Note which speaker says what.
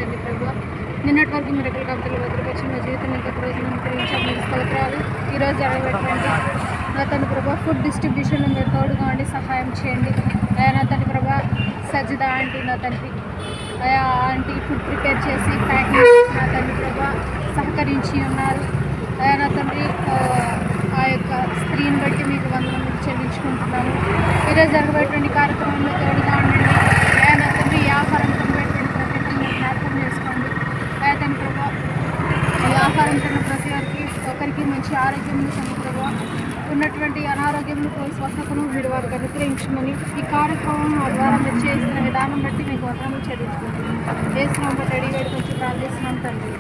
Speaker 1: తండ్రి ప్రభా. నిన్నటి వరకు మీరు ఎక్కడ కవితలు భద్రపరిచి మా జీవితం ఇంకొక రోజు అనుగ్రహించాలి. మీరు స్తోత్రాలు. ఈరోజు జరగబెట్టండి నా తండ్రి ప్రభా. ఫుడ్ డిస్ట్రిబ్యూషన్లో మీరు తోడుగా ఉండి సహాయం చేయండి అయా నా తండ్రి ప్రభా. సజ్జిద ఆంటీ నా తండ్రి అయా ఆంటీ ఫుడ్ ప్రిపేర్ చేసి ప్యాకింగ్ నా తండ్రి ప్రభా సహకరించి ఉన్నారు అయా నా తండ్రి. ఆ యొక్క స్త్రీని బట్టి మీకు వందనములు చెల్లించుకుంటున్నాను. ఈరోజు జరగబెట్టండి కార్యక్రమంలో తోడుగా ఉండండి అయా నా తండ్రి. వ్యాపారం కొనబెట్టండి, ప్రతి ఒక్కరిని జ్ఞాపకం చేసుకోండి అయా తండ్రి ప్రభా. ఈ ఆహారం తిన్న ప్రతి ఒక్కరికి మంచి ఆరోగ్యం తండ్రి ప్రభా. ఉన్నటువంటి అనారోగ్యంలో స్వస్థతను మీరు వారికి అనుగ్రహించమని ఈ కార్యక్రమం ద్వారా మీరు చేసిన విధానం బట్టి మీకు వందనములు చెల్లించుకుంటున్నాను. చేస్తున్నాం బట్టి రెడీ కొంచెం ప్రార్థిస్తున్నాం తండ్రి.